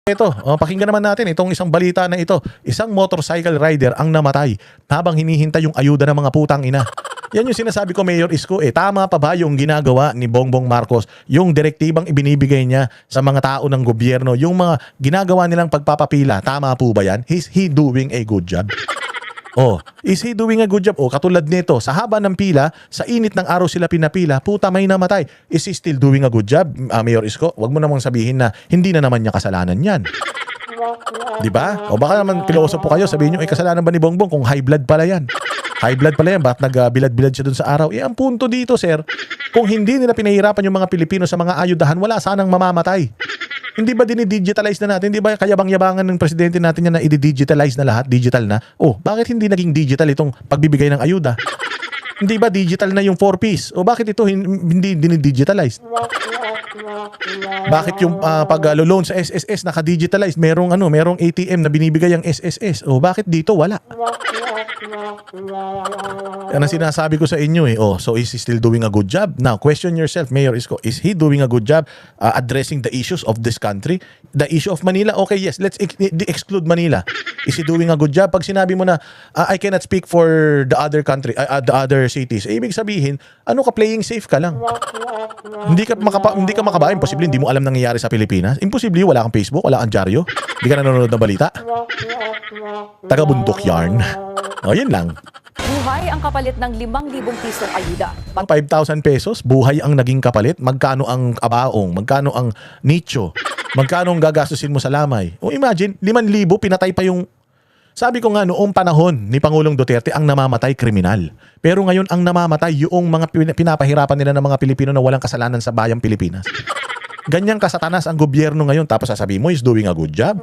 Ito, pakinggan naman natin itong isang balita na ito. Isang motorcycle rider ang namatay habang hinihintay yung ayuda ng mga putang ina. Yan yung sinasabi ko, Mayor Isko. Tama pa ba yung ginagawa ni Bongbong Marcos? Yung direktibang ibinibigay niya sa mga tao ng gobyerno, yung mga ginagawa nilang pagpapapila, tama po ba yan? Is he doing a good job? Is he doing a good job? Katulad nito, sa haba ng pila, sa init ng araw sila pinapila, puta may namatay. Is he still doing a good job, Mayor Isko? Wag mo namang sabihin na hindi na naman niya kasalanan yan. Di ba? Baka naman piloso po kayo, sabihin nyo, kasalanan ba ni Bongbong kung high blood pala yan? High blood pala yan, bakit nagbilad-bilad siya dun sa araw? Ang punto dito, sir, kung hindi nila pinahirapan yung mga Pilipino sa mga ayudahan, wala sanang mamamatay. Hindi ba dinidigitalize na natin? Hindi ba kayabang-yabangan ng presidente natin yan na i-digitalize na lahat? Digital na? Bakit hindi naging digital itong pagbibigay ng ayuda? Hindi ba digital na yung 4Ps? Bakit ito hindi dinidigitalize? Bakit yung pag-loan sa SSS naka-digitalize? Merong ATM na binibigay ang SSS. Bakit dito wala? Yan ang sinasabi ko sa inyo so is he still doing a good job? Now, question yourself, Mayor Isko, is he doing a good job addressing the issues of this country? The issue of Manila? Okay, yes, let's exclude Manila. Is he doing a good job? Pag sinabi mo na, I cannot speak for the other country, the other cities, ibig sabihin, playing safe ka lang. Hindi ka makabayan. Imposible, hindi mo alam nangyayari sa Pilipinas. Imposible, wala kang Facebook, wala kang dyaryo. Hindi ka nanonood ng balita. Taga-bundok yarn. Yun lang. Buhay ang kapalit ng 5,000 pisong ayuda. 5,000 pesos, buhay ang naging kapalit. Magkano ang abaong? Magkano ang nicho? Magkano ang gagastusin mo sa lamay? Imagine, 5,000, pinatay pa yung... Sabi ko nga, noong panahon ni Pangulong Duterte, ang namamatay kriminal. Pero ngayon, ang namamatay yung mga pinapahirapan nila ng mga Pilipino na walang kasalanan sa bayang Pilipinas. Ganyang kasatanas ang gobyerno ngayon, tapos sasabihin mo, is doing a good job.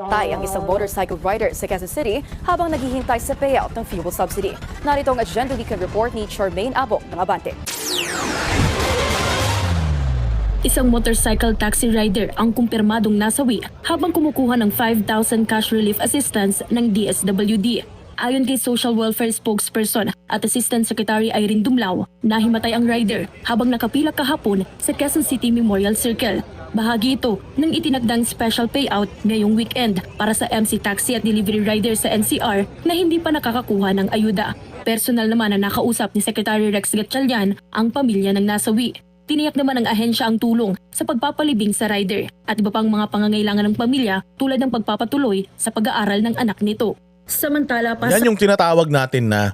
Tay ang isang motorcycle rider sa Quezon City habang naghihintay sa payout ng fuel subsidy. Narito ang Agenda Weekend Report ni Charmaine Abong ng Abante. Isang motorcycle taxi rider ang kumpirmadong nasawi habang kumukuha ng 5,000 cash relief assistance ng DSWD. Ayon kay Social Welfare Spokesperson at Assistant Secretary Irene Dumlao, nahimatay ang rider habang nakapila kahapon sa Quezon City Memorial Circle. Bahagi ito ng itinagdang special payout ngayong weekend para sa MC taxi at delivery rider sa NCR na hindi pa nakakakuha ng ayuda. Personal naman na nakausap ni Secretary Rex Gatchalian ang pamilya ng nasawi. Tiniyak naman ng ahensya ang tulong sa pagpapalibing sa rider at iba pang mga pangangailangan ng pamilya tulad ng pagpapatuloy sa pag-aaral ng anak nito. Samantala pa yan yung tinatawag natin na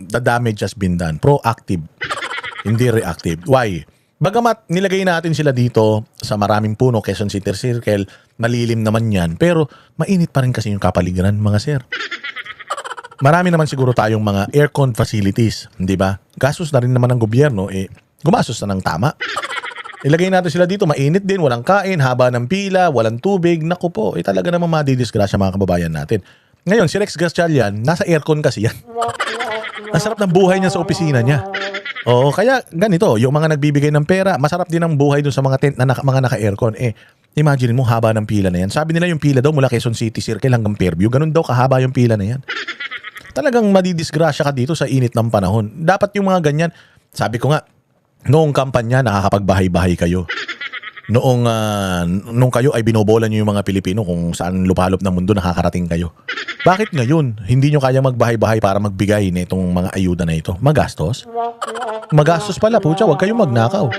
the damage has been done. Proactive, hindi reactive. Why? Bagamat nilagay natin sila dito sa maraming puno, Quezon City Circle, malilim naman yan, pero mainit pa rin kasi yung kapaligiran, mga sir. Marami naman siguro tayong mga aircon facilities, di ba? Gastos na rin naman ng gobyerno, gumastos na ng tama. Ilagay natin sila dito, mainit din, walang kain, haba ng pila, walang tubig. Naku po, talaga naman madidisgrasya mga kababayan natin. Ngayon, si Rex Gatchalian, nasa aircon kasi yan. Ang sarap ng buhay niya sa opisina niya. Kaya ganito, yung mga nagbibigay ng pera, masarap din ang buhay dun sa mga tent na mga naka-aircon. Imagine mo, haba ng pila na yan. Sabi nila yung pila daw mula Quezon City Circle hanggang Fairview. Ganun daw kahaba yung pila na yan. Talagang madidisgrasya ka dito sa init ng panahon. Dapat yung mga ganyan, sabi ko nga, noong kampanya, nakakapagbahay-bahay kayo. Nung kayo ay binobola nyo yung mga Pilipino kung saan lupalop ng mundo nakakarating kayo. Bakit ngayon, hindi nyo kaya magbahay-bahay para magbigay nitong mga ayuda na ito? Magastos? Magastos pala, pucha, huwag kayong magnakaw.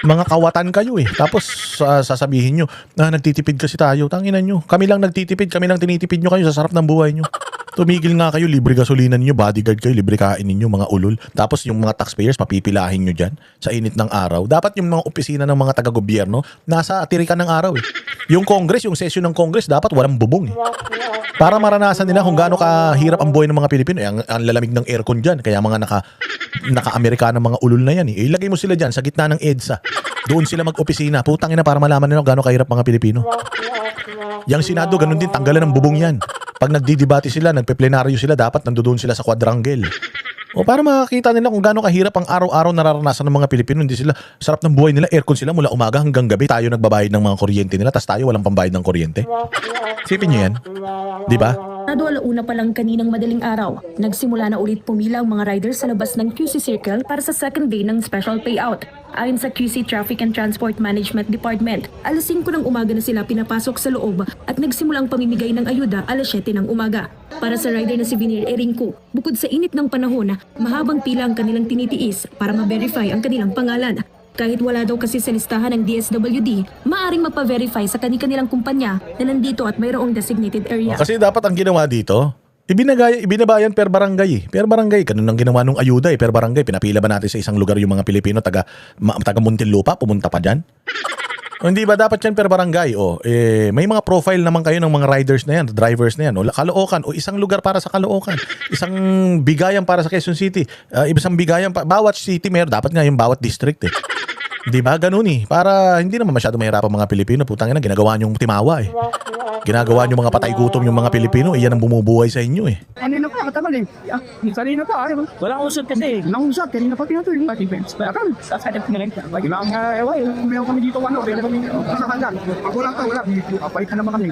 Mga kawatan kayo Tapos sasabihin nyo, nagtitipid kasi tayo. Tanginan nyo, kami lang nagtitipid, kami lang tinitipid nyo kayo sa sarap ng buhay nyo. Tumigil nga kayo, libre gasolina ninyo, bodyguard kayo, libre kain ninyo, mga ulol. Tapos yung mga taxpayers, papipilahin nyo dyan sa init ng araw. Dapat yung mga opisina ng mga taga-gobyerno, nasa tirikan ng araw Yung Congress, yung session ng Congress, dapat walang bubong Para maranasan nila kung gaano kahirap ang buhay ng mga Pilipino. Ang lalamig ng aircon dyan, kaya mga naka-Amerikana mga ulol na yan Ilagay mo sila dyan sa gitna ng EDSA. Doon sila mag-opisina. Putang ina para malaman nila kung gaano kahirap mga Pilipino. Yang Senado, ganun din, tanggalan ng bubong yan. Pag nagdidebate sila, nagpe-plenaryo sila, dapat nandoon sila sa quadrangle. Para makakita nila kung gaano kahirap ang araw-araw nararanasan ng mga Pilipino. Hindi sila, sarap ng buhay nila, aircon sila mula umaga hanggang gabi. Tayo nagbabayad ng mga kuryente nila, tas tayo walang pambayad ng kuryente. Sipin nyo yan. Di ba? Alauna pa lang kaninang madaling araw, nagsimula na ulit pumila ang mga riders sa labas ng QC Circle para sa second day ng special payout. Ayon sa QC Traffic and Transport Management Department, alas 5 ng umaga na sila pinapasok sa loob at nagsimulang pamimigay ng ayuda alas 7 ng umaga. Para sa rider na si Vinir Eringco, bukod sa init ng panahon, mahabang pila ang kanilang tinitiis para ma-verify ang kanilang pangalan. Kahit wala daw kasi sa listahan ng DSWD, maaring magpa-verify sa kanilang kumpanya na nandito at mayroong designated area. Kasi dapat ang ginawa dito, ibinabayan per barangay eh. Per barangay, ganun ang ginawa nung ayuda eh. Per barangay, pinapila ba natin sa isang lugar yung mga Pilipino taga Muntinlupa, pumunta pa dyan? O hindi ba dapat yan per barangay? May mga profile naman kayo ng mga riders na yan, drivers na yan. O Caloocan, o isang lugar para sa Caloocan. Isang bigayan para sa Quezon City. Isang bigayan, bawat city dapat nga yung bawat district eh. Di ba? Ganun eh. Para hindi naman masyado mahirap ang mga Pilipino. Putang ina, ginagawa niyong timawa eh. Ginagawa niyong mga patay gutom yung mga Pilipino. Iyan ang bumubuhay sa inyo eh. Ano na pa, katagal eh. Sarili na pa, ano? Walang usap kasi. Walang usap, kanina pa pinatuloy. Kaya kami, Sasadap na lang. kailangan nga, meron kami dito, meron kami kasakandan. Pag wala ka, wala. Kapait ka naman kami.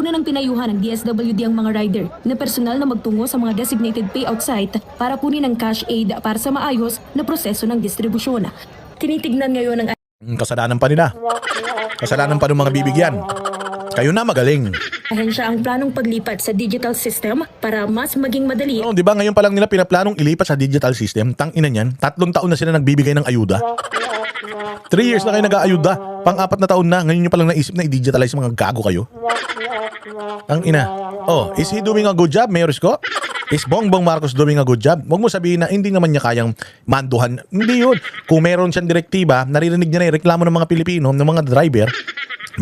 Una nang pinayuhan ng DSWD ang mga rider na personal na magtungo sa mga designated payout site para kunin ang cash aid para sa maayos na proseso ng distribusyon. Tinitignan ngayon ng Kasalanan pa nila. Kasalanan pa ng mga bibigyan. Kayo na magaling. ahensya ang planong paglipat sa digital system para mas maging madali. Di ba ngayon pa lang nila pinaplanong ilipat sa digital system? Tang ina niyan, 3 taon na sila nagbibigay ng ayuda. 3 years na kayo nag-aayuda. Pang-4 na taon na, ngayon nyo palang naisip na i-digitalize mga gago kayo. Ang ina. Is he doing a good job, Mayor Isko? Is Bongbong Marcos doing a good job? Huwag mo sabihin na hindi naman niya kayang manduhan. Hindi yun. Kung meron siyang direktiba, naririnig niya na yung reklamo ng mga Pilipino, ng mga driver,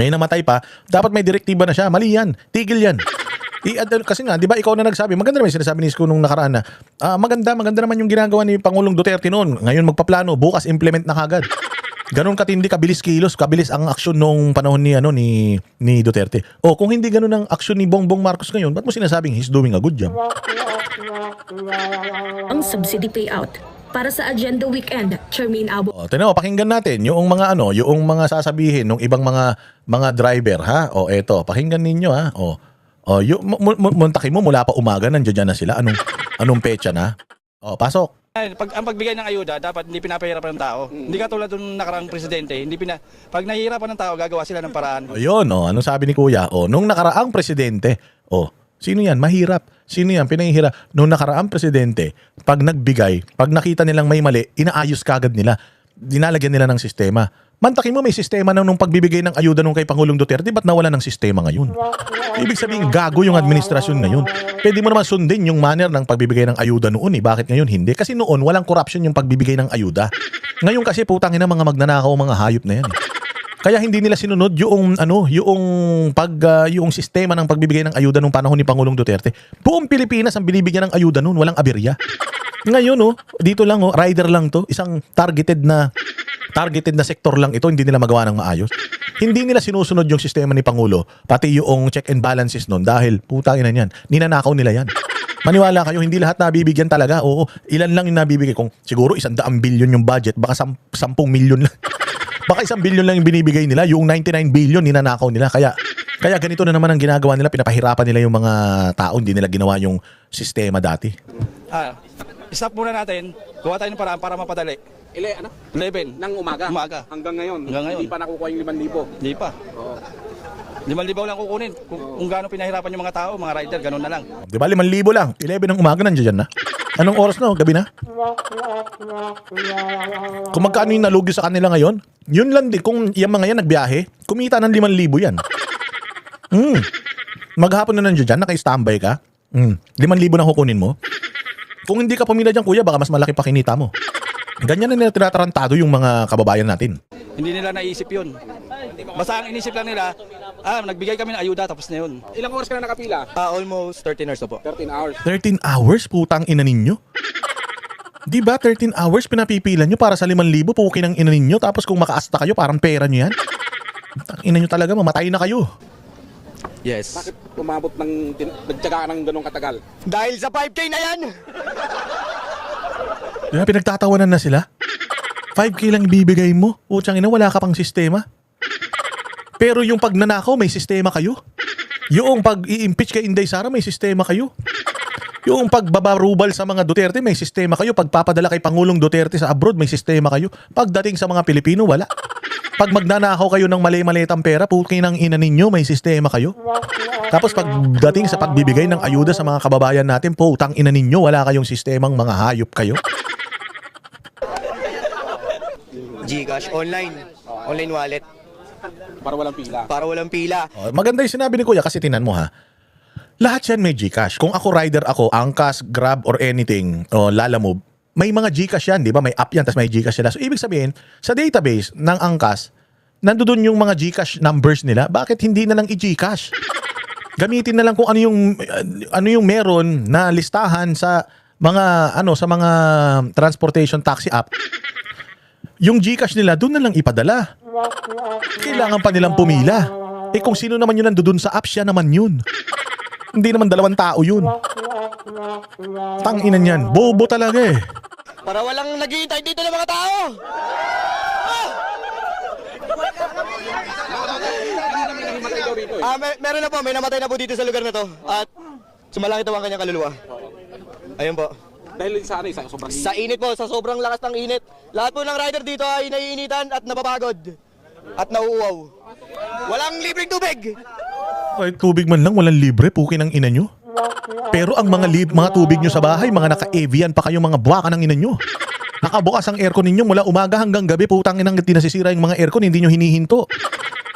may namatay pa, dapat may direktiba na siya. Mali yan. Tigil yan. Kasi nga, di ba ikaw na nagsabi, maganda naman yung sinasabi ni Isko nung nakaraan na, maganda naman yung ginagawa ni Pangulong Duterte noon. Ngayon magpaplano, bukas implement na kagad. Ganon katindi, kabilis kilos, kabilis ang aksyon nung panahon ni Duterte. Kung hindi ganon ang aksyon ni Bongbong Marcos ngayon, ba't mo sinasabing he's doing a good job? Ang subsidy payout. Para sa Agenda Weekend, Charmaine Abo. Tinaw, pakinggan natin yung mga yung mga sasabihin ng ibang mga driver ha. Eto, pakinggan ninyo ha. Muntakin mo mula pa umaga nandiyan na sila. Anong petsa na? Pasok. Ang pagbigay ng ayuda, dapat hindi pinapahirapan ng tao. Hindi katulad ng nakarang presidente, pag nahihirapan ng tao, gagawa sila ng paraan. Ayun, anong sabi ni Kuya? Nung nakaraang presidente, sino yan? Mahirap. Sino yan? Pinahihirap. Nung nakaraang presidente, pag nagbigay, pag nakita nilang may mali, inaayos kagad nila. Dinalagyan nila ng sistema. Mantakin mo may sistema na nung pagbibigay ng ayuda nung kay Pangulong Duterte, ba't nawala ng sistema ngayon? Ibig sabihin, gago yung administrasyon ngayon. Pwede mo naman sundin yung manner ng pagbibigay ng ayuda noon. Bakit ngayon hindi? Kasi noon, walang corruption yung pagbibigay ng ayuda. Ngayon kasi, putangin na mga magnanakaw, mga hayop na yan. Kaya hindi nila sinunod yung sistema ng pagbibigay ng ayuda nung panahon ni Pangulong Duterte. Buong Pilipinas ang binibigyan ng ayuda noon, walang aberya. Ngayon, dito lang, rider lang to, isang targeted na sektor lang ito, hindi nila magawa ng maayos. Hindi nila sinusunod yung sistema ni Pangulo, pati yung check and balances nun dahil putangin na yan, ninanakaw nila yan. Maniwala kayo, hindi lahat nabibigyan talaga. Ilan lang yung nabibigay. Kung siguro 100 billion yung budget, baka 10 milyon lang. Baka 1 billion lang yung binibigay nila, yung 99 billion ninanakaw nila. Kaya ganito na naman ang ginagawa nila, pinapahirapan nila yung mga tao, hindi nila ginawa yung sistema dati. Stop muna natin, gawa tayo ng paraan para mapadali. 11 ng umaga. Hanggang ngayon. Hindi pa nakukuha yung 5,000. Hindi pa. 5,000 lang kukunin. Kung gaano pinahirapan yung mga tao, mga rider, ganun na lang. Di ba 5,000 lang? 11 ng umaga nandiyan na. Anong oras na? Gabi na? Kung magkano yung nalugi sa kanila ngayon, yun lang din. Kung yung mga yan nagbiyahe, kumita ng 5,000 yan. Maghapon na nandiyan dyan, naka-standby ka. 5,000 na kukunin mo. Kung hindi ka pumila dyan, kuya, baka mas malaki pa kinita mo. Ganyan na nila tinatarantado yung mga kababayan natin. Hindi nila naisip yun. Basta ang inisip lang nila, nagbigay kami ng ayuda, tapos na yun. Ilang oras ka na nakapila? Almost 13 hours na po. 13 hours. 13 hours? Putang ina ninyo? Di ba 13 hours pinapipila nyo para sa 5,000? Pukin ang ina ninyo. Tapos kung makaasta kayo, parang pera nyo yan. Putang ina nyo talaga, mamatay na kayo. Yes. Bakit umabot nagtyaga ka ng ganong katagal? Dahil sa 5K na yan! Diba, pinagtatawanan na sila? 5K lang ibibigay mo. Putsang ina, wala ka pang sistema. Pero yung pagnanakaw, may sistema kayo. Yung pag-i-impeach kay Inday Sara, may sistema kayo. Yung pagbabarubal sa mga Duterte, may sistema kayo. Pagpapadala kay Pangulong Duterte sa abroad, may sistema kayo. Pagdating sa mga Pilipino, wala. Pag magnanakaw kayo ng mali-malitang pera, pukin ang ina ninyo, may sistema kayo. Tapos pagdating sa pagbibigay ng ayuda sa mga kababayan natin, putang ina ninyo, wala kayong sistemang mga hayop kayo. GCash, online wallet, Para walang pila. para walang pila. Oh, maganda yung sinabi ni Kuya kasi tinan mo ha. Lahat yan may GCash. Kung ako rider ako, Angkas, Grab or anything, o Lalamove, may mga GCash yan, di ba? May app yan, tapos may GCash sila. So ibig sabihin, sa database ng Angkas, nandoon yung mga GCash numbers nila. Bakit hindi na lang i-GCash? Gamitin na lang kung ano yung meron na listahan sa mga transportation taxi app. Yung GCash nila, doon na lang ipadala. Kailangan pa nilang pumila. Eh kung sino naman yun nandoon sa app, siya naman yun. Hindi naman 2 tao yun. Tanginan yan. Bobo talaga eh. Para walang naghihintay dito ng mga tao. Meron na po, may namatay na po dito sa lugar na to. At sumalangit daw ang kanyang kaluluwa. Ayun po. Dahil sa ano, sa sobrang Sa init po, sa sobrang lakas ng init. Lahat po ng rider dito ay naiinitan at napapagod. At nauuwaw. Walang libreng tubig. Ay, tubig man lang, walang libre. Pukin ang ina nyo. Pero ang mga tubig nyo sa bahay, mga naka-Evian pa kayo, mga buwaka ng ina nyo. Nakabukas ang aircon ninyo mula umaga hanggang gabi. Putang inang nasisira yung mga aircon, hindi nyo hinihinto.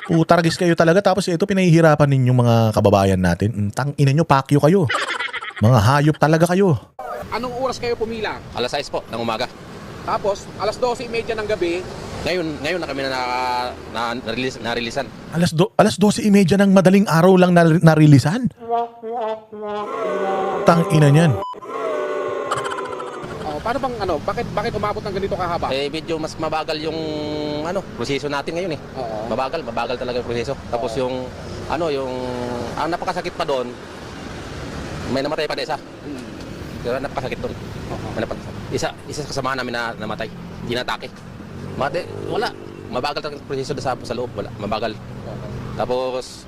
Taragis kayo talaga. Tapos ito, pinahihirapan ninyong mga kababayan natin. Tang ina nyo, pakyo kayo. Mga hayop talaga kayo. Anong oras kayo pumila? Alas 6 po ng umaga. Tapos, alas 12:30 ng gabi, Ngayon na kami na-releasean. Alas 12:30 ng madaling araw lang narilisan. Tang ina niyan. paano bang bakit umabot ng ganito kahaba? Medyo mas mabagal yung proseso natin ngayon eh. Oo. Mabagal talaga yung proseso. Tapos yung ang napakasakit pa doon, may namatay pa na isa. Kaya napakasakit doon. Isa sa kasama namin na namatay. Inatake. Wala. Mabagal talaga yung proseso sa loob. Wala. Mabagal. Tapos,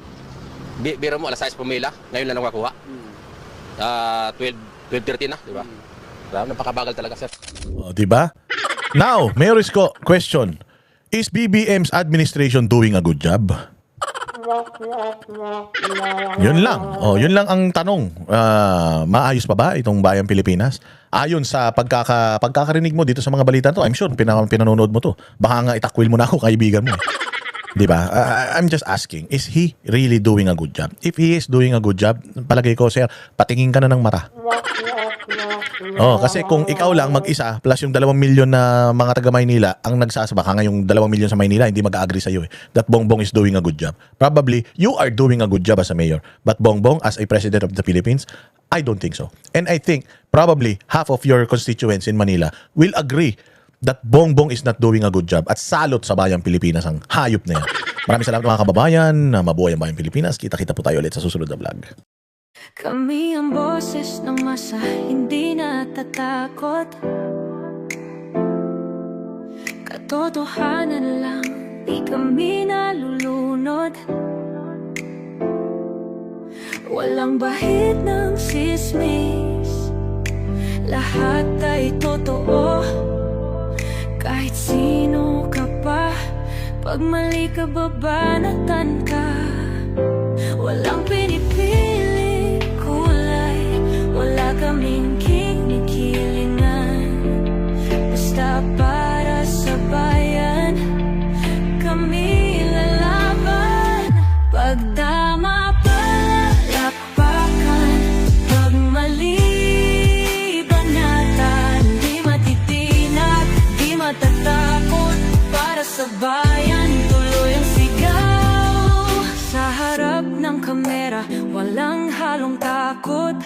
biro mo, alas 6 pumila. Ngayon lang nakakuha. 12:30 na, di ba? Napakabagal talaga, sir. Di ba? Now, Mayor's question. Is BBM's administration doing a good job? Yun lang. Yun lang ang tanong. Maayos pa ba itong Bayang Pilipinas? Ayon sa pagkakarinig mo dito sa mga balita to, I'm sure pinanonood mo to. Baka nga itakwil mo na ako, kaibigan mo. Di ba? I'm just asking, is he really doing a good job? If he is doing a good job, palagay ko, sir, patingin ka na ng mata. Kasi kung ikaw lang mag-isa plus yung 2 milyon na mga taga Maynila ang nagsasabaka ngayong 2 milyon sa Maynila, hindi mag-agree sa iyo that Bongbong is doing a good job. Probably you are doing a good job as a mayor, but Bongbong as a president of the Philippines, I don't think so. And I think probably half of your constituents in Manila will agree that Bongbong is not doing a good job at salot sa Bayang Pilipinas ang hayop na yan. Maraming salamat mga kababayan. Mabuhay ang Bayang Pilipinas. Kita-kita po tayo ulit sa susunod na vlog. Kami ang boses ng masa, hindi natatakot. Katotohanan lang, di kami nalulunod. Walang bahid ng sismis, lahat ay totoo. Kahit sino ka pa, pag mali ka babanatan ka. Walang pinipili kulay, wala kaming kinikilingan. Basta para sa bayan, kami lalaban. Pagdama palakpakan, pag mali banatan. Di matitinag, di matatakot, para sa bayan tuloy ang sigaw. Sa harap ng kamera, walang halong takot.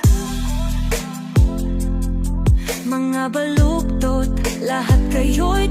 Mga baluktot, lahat kayo'y